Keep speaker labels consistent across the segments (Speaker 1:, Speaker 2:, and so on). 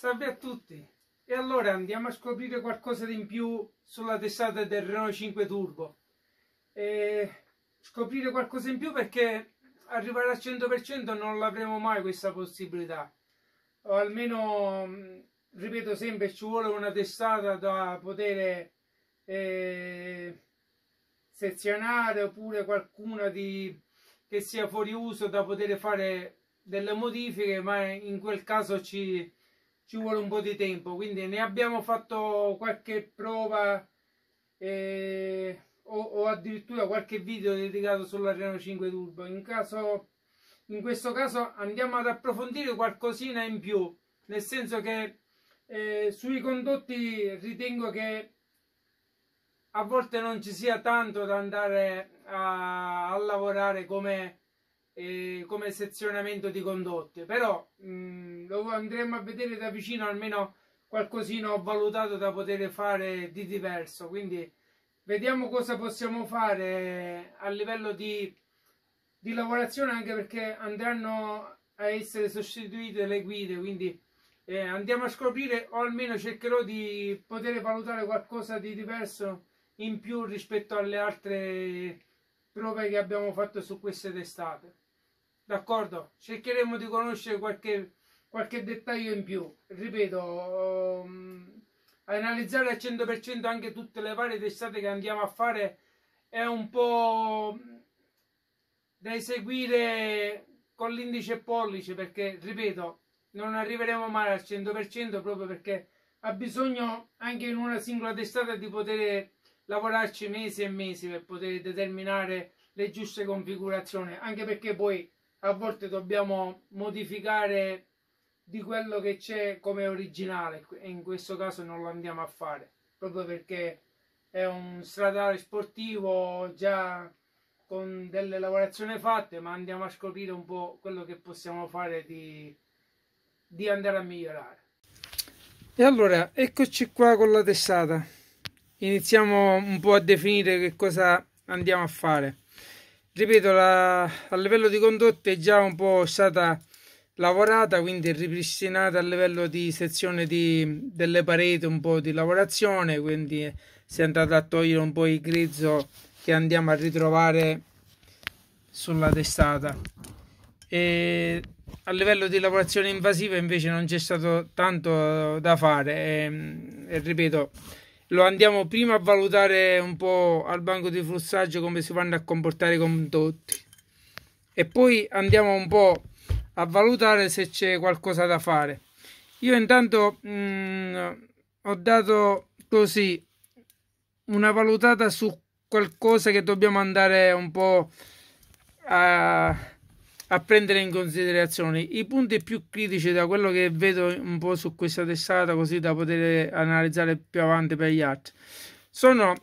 Speaker 1: Salve a tutti! E allora andiamo a scoprire qualcosa di in più sulla testata del Renault 5 Turbo. Scoprire qualcosa in più perché arrivare al 100% non l'avremo mai questa possibilità. O almeno, ripeto sempre, ci vuole una testata da poter sezionare, oppure qualcuna che sia fuori uso da poter fare delle modifiche, ma in quel caso ci vuole un po' di tempo. Quindi ne abbiamo fatto qualche prova o addirittura qualche video dedicato sulla Renault 5 Turbo. In questo caso andiamo ad approfondire qualcosina in più, nel senso che sui condotti ritengo che a volte non ci sia tanto da andare a lavorare come sezionamento di condotti, però lo andremo a vedere da vicino. Almeno qualcosina ho valutato da poter fare di diverso, quindi vediamo cosa possiamo fare a livello di lavorazione, anche perché andranno a essere sostituite le guide, quindi andiamo a scoprire, o almeno cercherò di poter valutare qualcosa di diverso in più rispetto alle altre prove che abbiamo fatto su queste testate. D'accordo? Cercheremo di conoscere qualche dettaglio in più. Ripeto, analizzare al 100% anche tutte le varie testate che andiamo a fare è un po' da eseguire con l'indice e pollice, perché, ripeto, non arriveremo mai al 100% proprio perché ha bisogno anche in una singola testata di poter lavorarci mesi e mesi per poter determinare le giuste configurazioni, anche perché poi a volte dobbiamo modificare di quello che c'è come originale, e in questo caso non lo andiamo a fare proprio perché è un stradale sportivo già con delle lavorazioni fatte, ma andiamo a scoprire un po' quello che possiamo fare di andare a migliorare. E allora eccoci qua con la testata. Iniziamo un po' a definire che cosa andiamo a fare. Ripeto, a livello di condotti è già un po' stata lavorata, quindi ripristinata a livello di sezione delle pareti, un po' di lavorazione, quindi si è andato a togliere un po' il grezzo che andiamo a ritrovare sulla testata. E a livello di lavorazione invasiva invece non c'è stato tanto da fare e ripeto, lo andiamo prima a valutare un po' al banco di flussaggio come si vanno a comportare i condotti, e poi andiamo un po' a valutare se c'è qualcosa da fare. Io intanto ho dato così una valutata su qualcosa che dobbiamo andare un po' a prendere in considerazione. I punti più critici, da quello che vedo un po' su questa testata, così da poter analizzare più avanti per gli altri, sono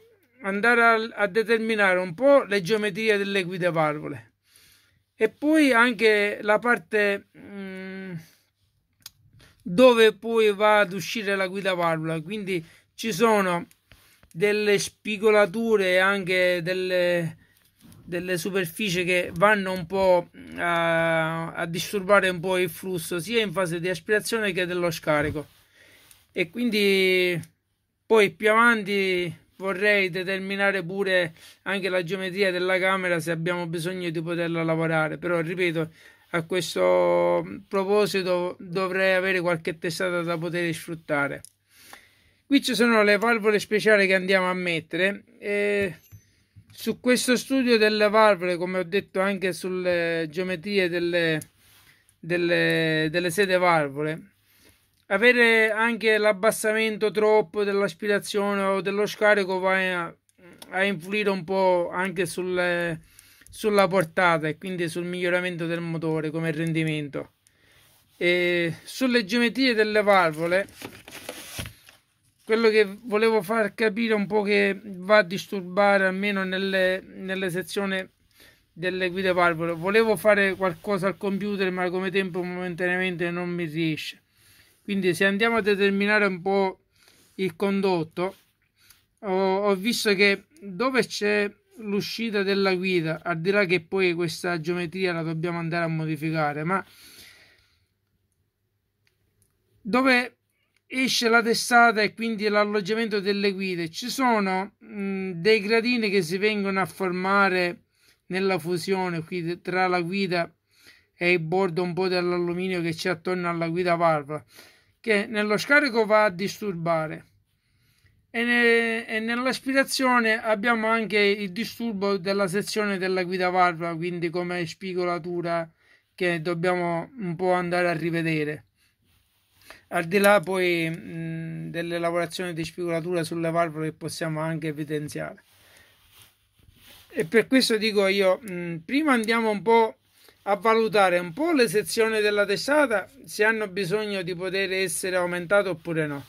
Speaker 1: andare a determinare un po' le geometrie delle guide valvole, e poi anche la parte dove poi va ad uscire la guida valvola. Quindi ci sono delle spigolature e anche delle superfici che vanno un po' a disturbare un po' il flusso sia in fase di aspirazione che dello scarico, e quindi poi più avanti vorrei determinare pure anche la geometria della camera, se abbiamo bisogno di poterla lavorare. Però ripeto, a questo proposito dovrei avere qualche testata da poter sfruttare. Qui ci sono le valvole speciali che andiamo a mettere, e su questo studio delle valvole, come ho detto anche sulle geometrie delle sede valvole, avere anche l'abbassamento troppo dell'aspirazione o dello scarico va a influire un po' anche sulla portata e quindi sul miglioramento del motore come rendimento. E sulle geometrie delle valvole, quello che volevo far capire un po' che va a disturbare almeno nelle sezioni delle guide valvole, volevo fare qualcosa al computer, ma come tempo momentaneamente non mi riesce. Quindi se andiamo a determinare un po' il condotto, ho visto che dove c'è l'uscita della guida, al di là che poi questa geometria la dobbiamo andare a modificare, ma dove esce la testata e quindi l'alloggiamento delle guide. Ci sono dei gradini che si vengono a formare nella fusione qui tra la guida e il bordo un po' dell'alluminio che c'è attorno alla guida valvola, che nello scarico va a disturbare, e nell'aspirazione abbiamo anche il disturbo della sezione della guida valvola, quindi come spigolatura, che dobbiamo un po' andare a rivedere, al di là poi delle lavorazioni di spigolatura sulle valvole che possiamo anche evidenziare. E per questo dico io, prima andiamo un po' a valutare un po' le sezioni della testata, se hanno bisogno di poter essere aumentate oppure no,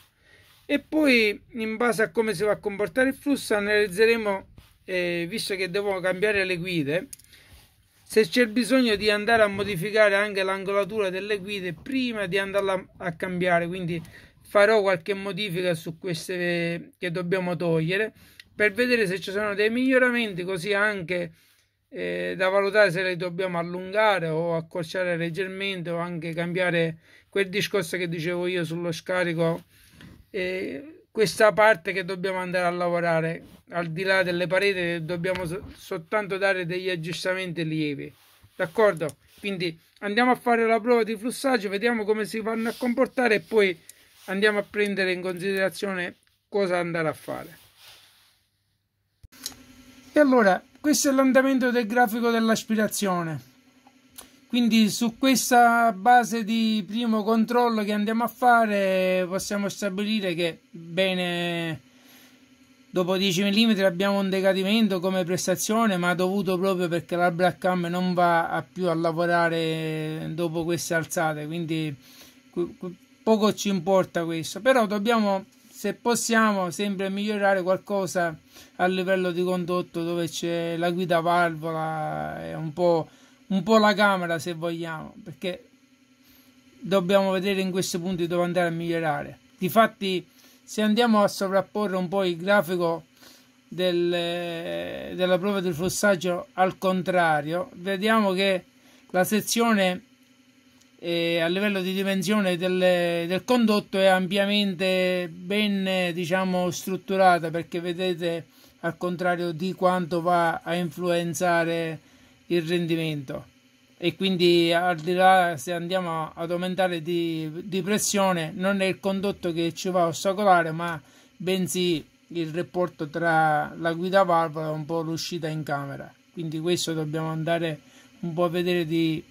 Speaker 1: e poi in base a come si va a comportare il flusso analizzeremo, visto che devo cambiare le guide, se c'è bisogno di andare a modificare anche l'angolatura delle guide prima di andarla a cambiare. Quindi farò qualche modifica su queste che dobbiamo togliere, per vedere se ci sono dei miglioramenti, così anche da valutare se le dobbiamo allungare o accorciare leggermente, o anche cambiare quel discorso che dicevo io sullo scarico, questa parte che dobbiamo andare a lavorare, al di là delle pareti dobbiamo soltanto dare degli aggiustamenti lievi, d'accordo? Quindi andiamo a fare la prova di flussaggio, vediamo come si vanno a comportare e poi andiamo a prendere in considerazione cosa andare a fare. E allora, questo è l'andamento del grafico dell'aspirazione. Quindi su questa base di primo controllo che andiamo a fare possiamo stabilire che bene, dopo 10 mm abbiamo un decadimento come prestazione, ma dovuto proprio perché la Bracam non va più a lavorare dopo queste alzate, quindi poco ci importa questo, però dobbiamo, se possiamo, sempre migliorare qualcosa a livello di condotto, dove c'è la guida valvola e un po' la camera, se vogliamo, perché dobbiamo vedere in questi punti dove andare a migliorare. Difatti, se andiamo a sovrapporre un po' il grafico della prova del flussaggio al contrario, vediamo che la sezione a livello di dimensione del condotto è ampiamente ben, diciamo, strutturata, perché vedete al contrario di quanto va a influenzare il rendimento, e quindi al di là, se andiamo ad aumentare di pressione, non è il condotto che ci va a ostacolare, ma bensì il rapporto tra la guida valvola e un po' l'uscita in camera. Quindi questo dobbiamo andare un po' a vedere di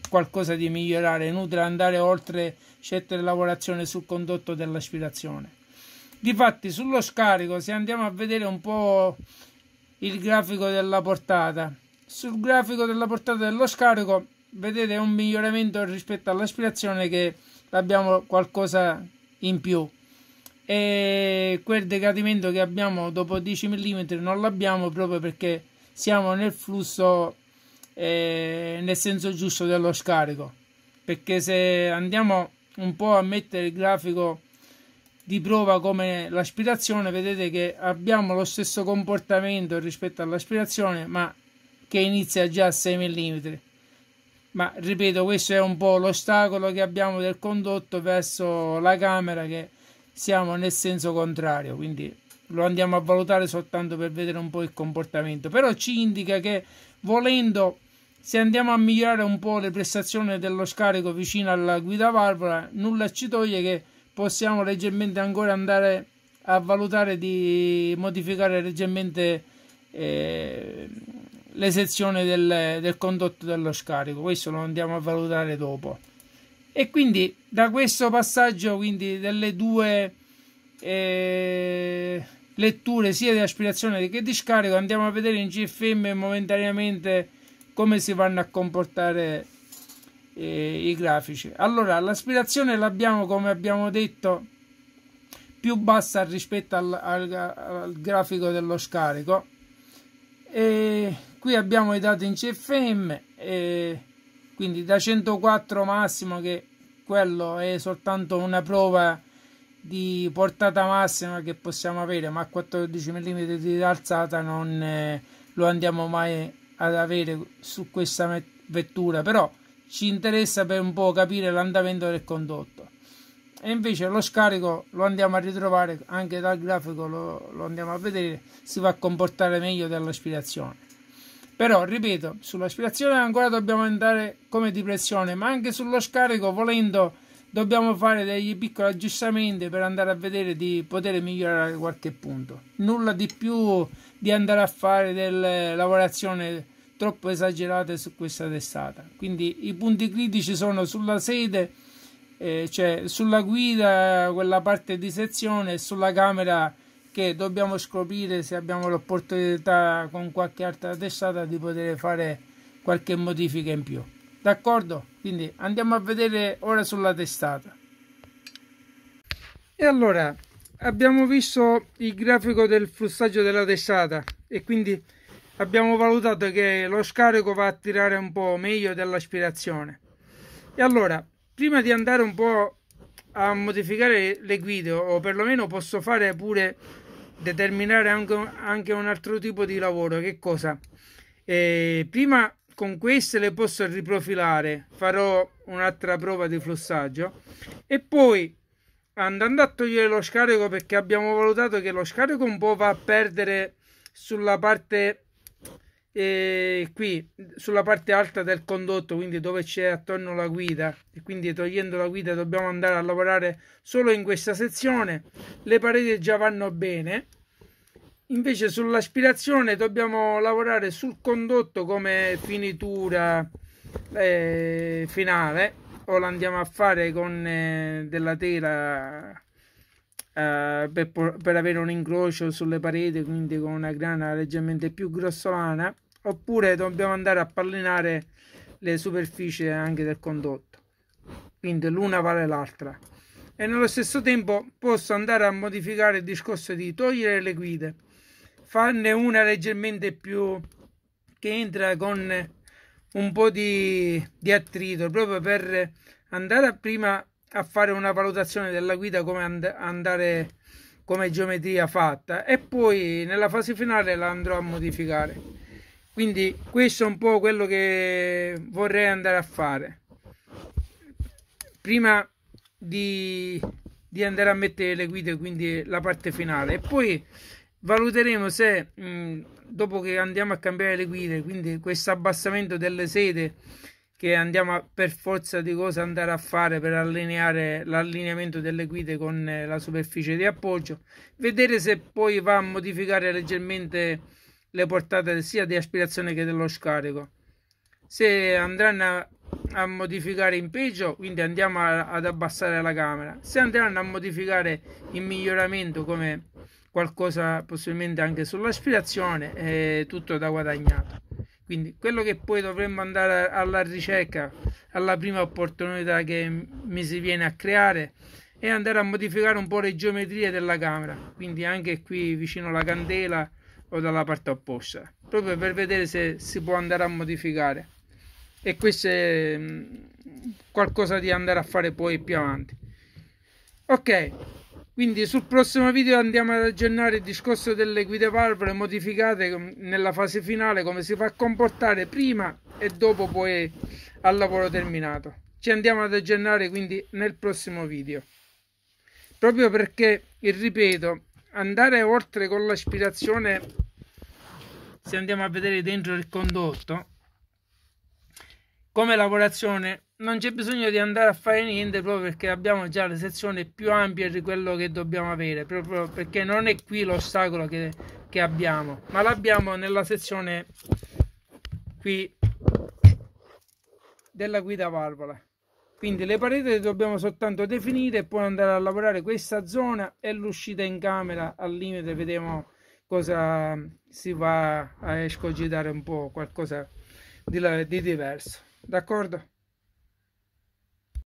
Speaker 1: qualcosa di migliorare. È inutile andare oltre certe lavorazioni sul condotto dell'aspirazione. Difatti sullo scarico, se andiamo a vedere un po' il grafico della portata, sul grafico della portata dello scarico vedete un miglioramento rispetto all'aspirazione, che abbiamo qualcosa in più, e quel decadimento che abbiamo dopo 10 mm non l'abbiamo, proprio perché siamo nel flusso nel senso giusto dello scarico. Perché se andiamo un po' a mettere il grafico di prova come l'aspirazione, vedete che abbiamo lo stesso comportamento rispetto all'aspirazione, ma che inizia già a 6 mm. Ma ripeto, questo è un po' l'ostacolo che abbiamo del condotto verso la camera, che siamo nel senso contrario, quindi lo andiamo a valutare soltanto per vedere un po' il comportamento. Però ci indica che, volendo, se andiamo a migliorare un po' le prestazioni dello scarico vicino alla guida valvola, nulla ci toglie che possiamo leggermente ancora andare a valutare di modificare leggermente le sezioni del condotto dello scarico. Questo lo andiamo a valutare dopo. E quindi da questo passaggio, quindi delle due letture, sia di aspirazione che di scarico, andiamo a vedere in CFM momentaneamente come si vanno a comportare i grafici. Allora, l'aspirazione l'abbiamo, come abbiamo detto, più bassa rispetto al grafico dello scarico, e qui abbiamo i dati in CFM, quindi da 104 massimo, che quello è soltanto una prova di portata massima che possiamo avere, ma a 14 mm di alzata non lo andiamo mai ad avere su questa vettura, però ci interessa per un po' capire l'andamento del condotto. e invece lo scarico lo andiamo a ritrovare anche dal grafico, lo andiamo a vedere, si va a comportare meglio dell'aspirazione. Però ripeto, sull'aspirazione ancora dobbiamo andare come di pressione, ma anche sullo scarico, volendo, dobbiamo fare degli piccoli aggiustamenti per andare a vedere di poter migliorare qualche punto. Nulla di più di andare a fare delle lavorazioni troppo esagerate su questa testata. Quindi i punti critici sono sulla sede, cioè sulla guida, quella parte di sezione, e sulla camera, che dobbiamo scoprire se abbiamo l'opportunità con qualche altra testata di poter fare qualche modifica in più. D'accordo? Quindi andiamo a vedere ora sulla testata. E allora abbiamo visto il grafico del flussaggio della testata e quindi abbiamo valutato che lo scarico va a tirare un po' meglio dell'aspirazione. E allora, prima di andare un po' a modificare le guide, o perlomeno posso fare pure determinare anche un altro tipo di lavoro, che cosa? Prima con queste le posso riprofilare, farò un'altra prova di flussaggio e poi andando a togliere lo scarico, perché abbiamo valutato che lo scarico un po' va a perdere sulla parte qui, sulla parte alta del condotto, quindi dove c'è attorno la guida, e quindi togliendo la guida dobbiamo andare a lavorare solo in questa sezione. Le pareti già vanno bene, invece sull'aspirazione dobbiamo lavorare sul condotto come finitura finale, o la andiamo a fare con della tela per avere un incrocio sulle pareti, quindi con una grana leggermente più grossolana, oppure dobbiamo andare a pallinare le superfici anche del condotto, quindi l'una vale l'altra. E nello stesso tempo posso andare a modificare il discorso di togliere le guide, farne una leggermente più che entra con un po' di attrito, proprio per andare prima a fare una valutazione della guida, come andare come geometria fatta, e poi nella fase finale la andrò a modificare. Quindi questo è un po' quello che vorrei andare a fare prima di andare a mettere le guide, quindi la parte finale, e poi valuteremo se dopo che andiamo a cambiare le guide, quindi questo abbassamento delle sede che andiamo per forza di cosa andare a fare per allineare l'allineamento delle guide con la superficie di appoggio, vedere se poi va a modificare leggermente le portate sia di aspirazione che dello scarico. Se andranno a modificare in peggio, quindi andiamo ad abbassare la camera. Se andranno a modificare in miglioramento, come qualcosa possibilmente anche sull'aspirazione, è tutto da guadagnato. Quindi quello che poi dovremmo andare alla ricerca, alla prima opportunità che mi si viene a creare, è andare a modificare un po' le geometrie della camera, quindi anche qui vicino alla candela o dalla parte opposta, proprio per vedere se si può andare a modificare. E questo è qualcosa di andare a fare poi più avanti. Ok, quindi sul prossimo video andiamo ad aggiornare il discorso delle guide valvole modificate nella fase finale, come si fa a comportare prima e dopo poi al lavoro terminato. Ci andiamo ad aggiornare quindi nel prossimo video, proprio perché, ripeto, andare oltre con l'aspirazione, se andiamo a vedere dentro il condotto come lavorazione, non c'è bisogno di andare a fare niente, proprio perché abbiamo già le sezioni più ampie di quello che dobbiamo avere, proprio perché non è qui l'ostacolo che abbiamo, ma l'abbiamo nella sezione qui della guida valvola. Quindi le pareti le dobbiamo soltanto definire e poi andare a lavorare questa zona e l'uscita in camera al limite, vediamo cosa si va a escogitare, un po' qualcosa di diverso. D'accordo?